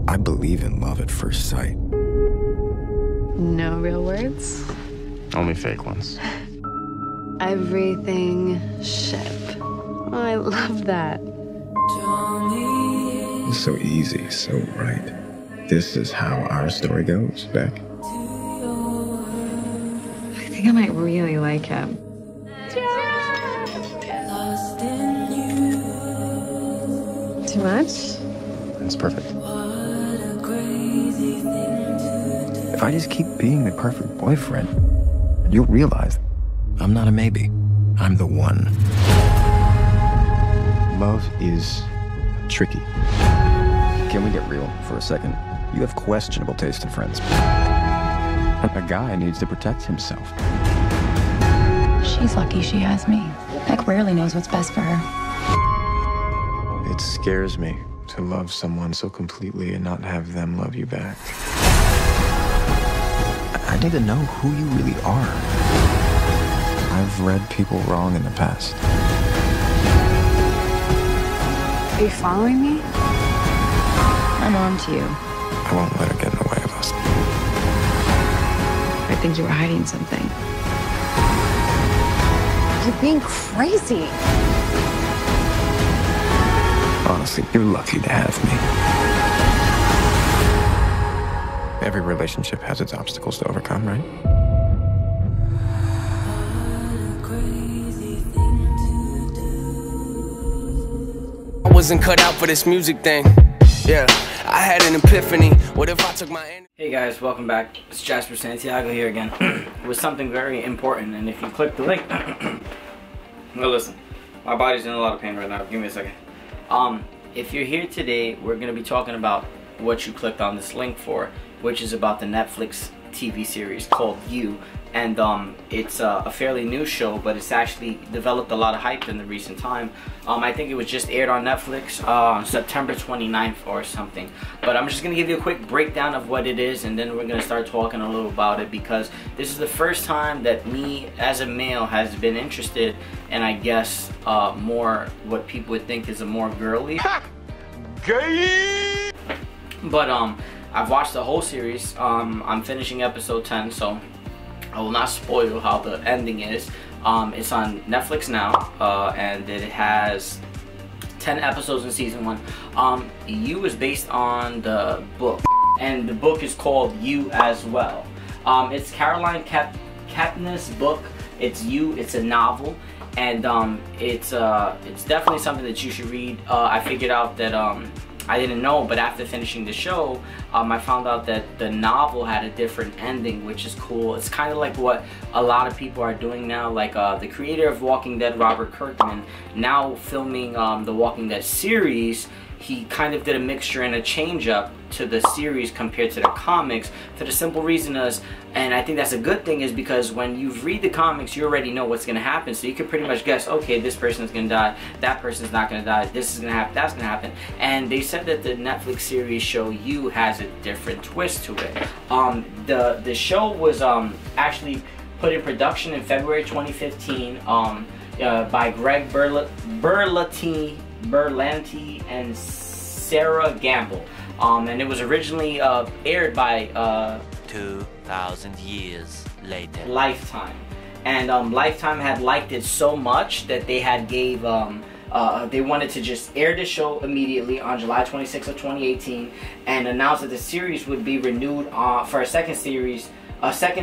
I believe in love at first sight. No real words? Only fake ones. Everything ship. Oh, I love that. It's so easy, so right. This is how our story goes, Beck. I think I might really like him. Too much? That's perfect. If I just keep being the perfect boyfriend, you'll realize I'm not a maybe. I'm the one. Love is tricky. Can we get real for a second? You have questionable taste in friends. A guy needs to protect himself. She's lucky she has me. Beck rarely knows what's best for her. It scares me to love someone so completely and not have them love you back. I need to know who you really are. I've read people wrong in the past. Are you following me? I'm on to you. I won't let it get in the way of us. I think you were hiding something. You're being crazy. Honestly, you're lucky to have me. Every relationship has its obstacles to overcome, right? I wasn't cut out for this music thing. Yeah, I had an epiphany. What if I took my... Hey guys, welcome back. It's Jasper Santiago here again with something very important. And if you click the link, well, listen, my body's in a lot of pain right now. Give me a second. If you're here today, we're gonna be talking about what you clicked on this link for, which is about the Netflix TV series called You. And it's a fairly new show, but it's actually developed a lot of hype in the recent time. I think it was just aired on Netflix September 29th or something. But I'm just going to give you a quick breakdown of what it is, and then we're going to start talking a little about it, because this is the first time that me as a male has been interested in, I guess, more what people would think is a more girly. Gay! But I've watched the whole series. I'm finishing episode 10, so I will not spoil how the ending is. It's on Netflix now, and it has 10 episodes in season 1. You is based on the book, and the book is called You as well. It's Caroline Kepnes's book. It's You. It's a novel, and it's definitely something that you should read. I figured out that I didn't know, but after finishing the show, I found out that the novel had a different ending, which is cool. It's kind of like what a lot of people are doing now, like the creator of Walking Dead, Robert Kirkman, now filming the Walking Dead series. He kind of did a mixture and a change up to the series compared to the comics, for the simple reason is, and I think that's a good thing, is because when you read the comics, you already know what's going to happen, so you can pretty much guess, okay, this person's going to die, that person's not going to die, this is going to happen, that's going to happen. And they said that the Netflix series show You has a different twist to it. The show was actually put in production in February 2015 by Greg Berlanti and Sarah Gamble, and it was originally aired by 2,000 years later Lifetime, and Lifetime had liked it so much that they had gave they wanted to just air the show immediately on July 26th of 2018 and announced that the series would be renewed for a second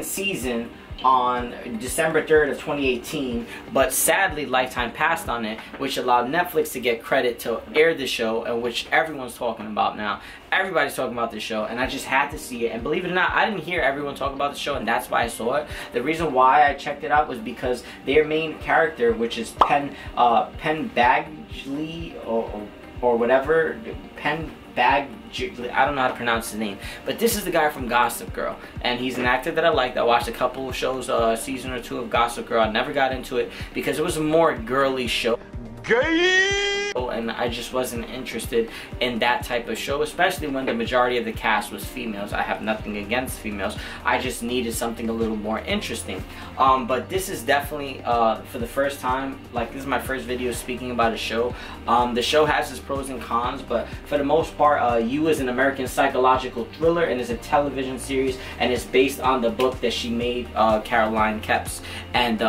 season on December 3rd of 2018, but sadly Lifetime passed on it, which allowed Netflix to get credit to air the show, and which everyone's talking about now. Everybody's talking about this show, and I just had to see it. And believe it or not, I didn't hear everyone talk about the show, and that's why I saw it. The reason why I checked it out was because their main character, which is Penn Badgley or whatever, I don't know how to pronounce his name, but this is the guy from Gossip Girl, and he's an actor that I liked. I watched a couple of shows, season or two of Gossip Girl. I never got into it because it was a more girly show. Gay! and I just wasn't interested in that type of show, especially when the majority of the cast was females. I have nothing against females, I just needed something a little more interesting. But this is definitely for the first time, like, this is my first video speaking about a show. The show has its pros and cons, but for the most part, You is an American psychological thriller, and is a television series, and it's based on the book that she made, Caroline Kepps. And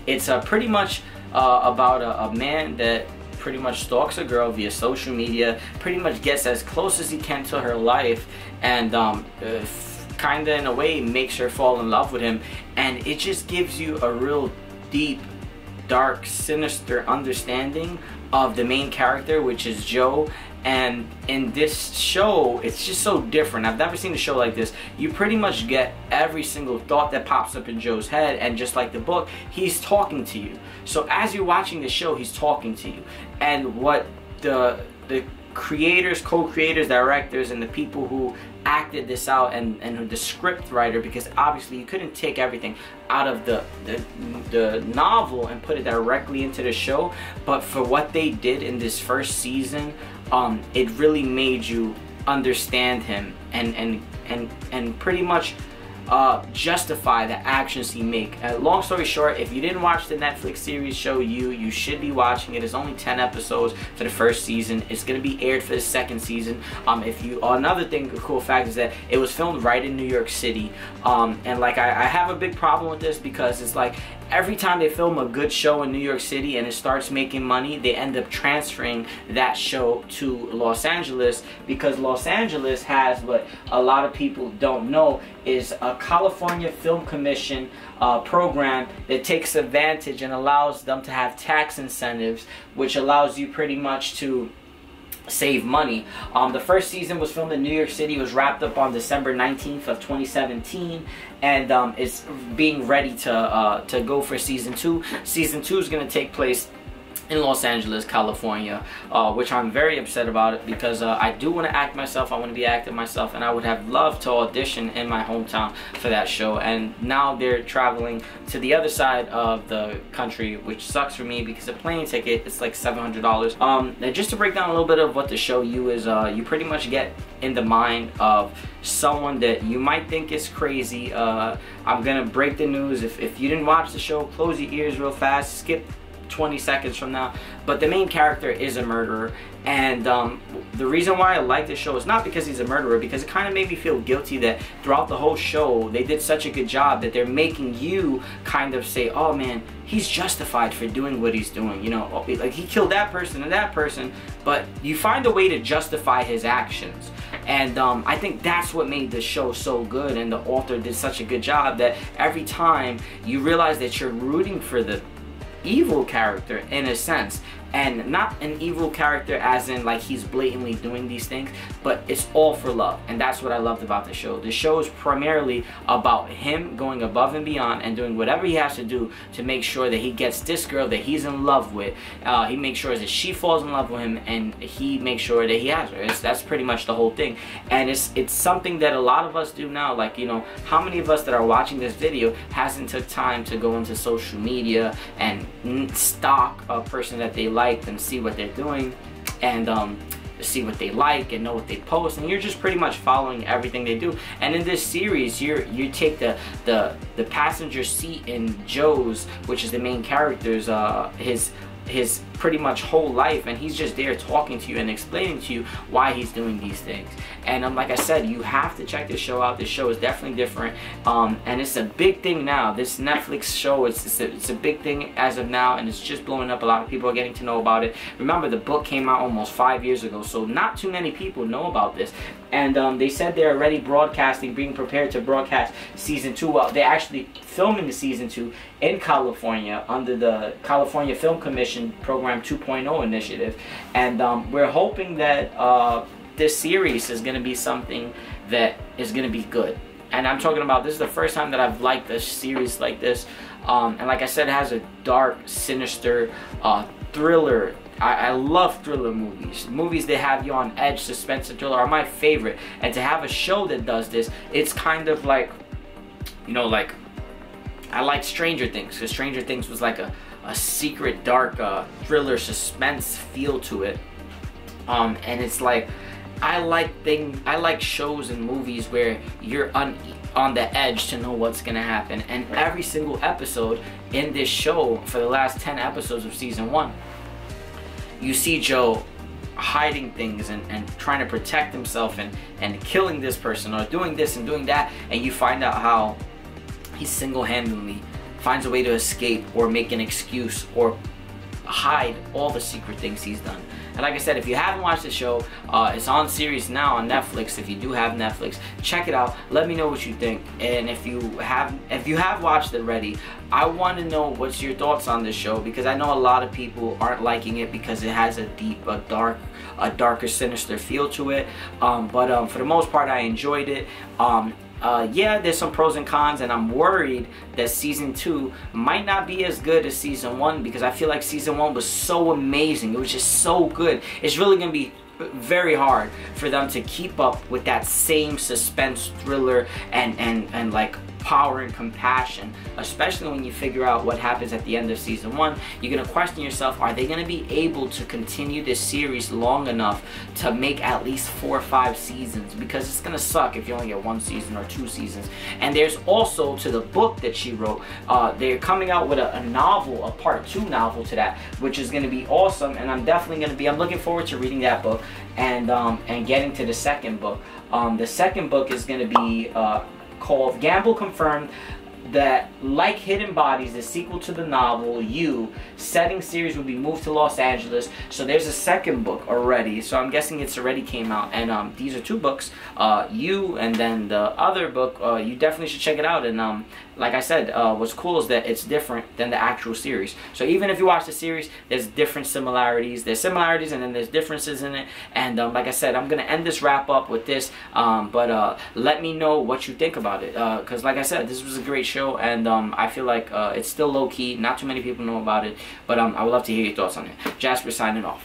it's pretty much about a man that pretty much stalks a girl via social media, pretty much gets as close as he can to her life, and kind of in a way makes her fall in love with him. And it just gives you a real deep, dark, sinister understanding of the main character, which is Joe. And in this show, it's just so different. I've never seen a show like this. You pretty much get every single thought that pops up in Joe's head, and just like the book, he's talking to you. So as you're watching the show, he's talking to you. And what the creators, co-creators, directors, and the people who acted this out, and the script writer, because obviously you couldn't take everything out of the novel and put it directly into the show, but for what they did in this first season, it really made you understand him and pretty much justify the actions he make. Long story short, if you didn't watch the Netflix series show You should be watching it. It's only 10 episodes for the first season. It's going to be aired for the second season. Another thing, a cool fact, is that it was filmed right in New York City. And like, I have a big problem with this, because it's like every time they film a good show in New York City and it starts making money, they end up transferring that show to Los Angeles, because Los Angeles has, what a lot of people don't know, is a California Film Commission program that takes advantage and allows them to have tax incentives, which allows you pretty much to save money. The first season was filmed in New York City. It was wrapped up on December 19th of 2017, and it's being ready to go for season 2. Season 2 is going to take place in Los Angeles, California, which I'm very upset about it, because I do want to act myself. I want to be acting myself, and I would have loved to audition in my hometown for that show. And now they're traveling to the other side of the country, which sucks for me, because a plane ticket is like $700. And just to break down a little bit of what the show You is, you pretty much get in the mind of someone that you might think is crazy. I'm gonna break the news. If you didn't watch the show, close your ears real fast, skip 20 seconds from now. But the main character is a murderer, and the reason why I like this show is not because he's a murderer, because it kind of made me feel guilty that throughout the whole show they did such a good job that they're making you kind of say, oh man, he's justified for doing what he's doing, you know, like he killed that person and that person, but you find a way to justify his actions. And I think that's what made the show so good, and the author did such a good job that every time you realize that you're rooting for the evil character, in a sense, and not an evil character as in like he's blatantly doing these things, but it's all for love. And that's what I loved about the show. The show is primarily about him going above and beyond and doing whatever he has to do to make sure that he gets this girl that he's in love with. He makes sure that she falls in love with him, and he makes sure that he has her. That's pretty much the whole thing. And it's something that a lot of us do now. Like, you know, how many of us that are watching this video hasn't took time to go into social media and stalk a person that they like and see what they're doing, and see what they like and know what they post, and you're just pretty much following everything they do. And in this series, you take the passenger seat in Joe's, which is the main character's his pretty much whole life, and he's just there talking to you and explaining to you why he's doing these things. And like I said, you have to check this show out. This show is definitely different, and it's a big thing now. This Netflix show, it's a big thing as of now, and it's just blowing up. A lot of people are getting to know about it. Remember, the book came out almost 5 years ago, so not too many people know about this. And they said they're already broadcasting, being prepared to broadcast season 2. Well, they're actually filming the season 2 in California under the California Film Commission Program 2.0 initiative. And we're hoping that this series is going to be something that is going to be good. And I'm talking about, this is the first time that I've liked a series like this. And like I said, it has a dark, sinister thriller. I love thriller movies. Movies that have you on edge, suspense and thriller are my favorite. And to have a show that does this, it's kind of like, you know, like, I like Stranger Things, because Stranger Things was like a secret, dark thriller suspense feel to it. And it's like, I like shows and movies where you're on the edge to know what's gonna happen. And every single episode in this show, for the last 10 episodes of season 1, you see Joe hiding things and trying to protect himself and killing this person or doing this and doing that, and you find out how he single-handedly finds a way to escape or make an excuse or hide all the secret things he's done. And like I said, if you haven't watched the show, it's on series now on Netflix. If you do have Netflix, check it out. Let me know what you think. And if you have watched it already, I want to know what's your thoughts on this show, because I know a lot of people aren't liking it because it has a deep, a darker, sinister feel to it. But for the most part, I enjoyed it. Yeah, there's some pros and cons, and I'm worried that season 2 might not be as good as season 1, because I feel like season 1 was so amazing. It was just so good. It's really gonna be very hard for them to keep up with that same suspense, thriller, and like power and compassion, especially when you figure out what happens at the end of season 1. You're gonna question yourself, are they gonna be able to continue this series long enough to make at least 4 or 5 seasons? Because it's gonna suck if you only get 1 season or 2 seasons. And there's also, to the book that she wrote, they're coming out with a novel, a part 2 novel to that, which is gonna be awesome. And I'm looking forward to reading that book and getting to the second book. The second book is gonna be called Gamble Confirmed, that, like Hidden Bodies, the sequel to the novel You, setting series will be moved to Los Angeles. So there's a second book already, so I'm guessing it's already came out. And these are 2 books, You and then the other book. You definitely should check it out. And like I said, what's cool is that it's different than the actual series. So even if you watch the series, there's different similarities. There's similarities and then there's differences in it. And like I said, I'm gonna end this wrap up with this. But let me know what you think about it, because like I said, this was a great show. And I feel like it's still low-key. Not too many people know about it, but I would love to hear your thoughts on it. Jasper signing off.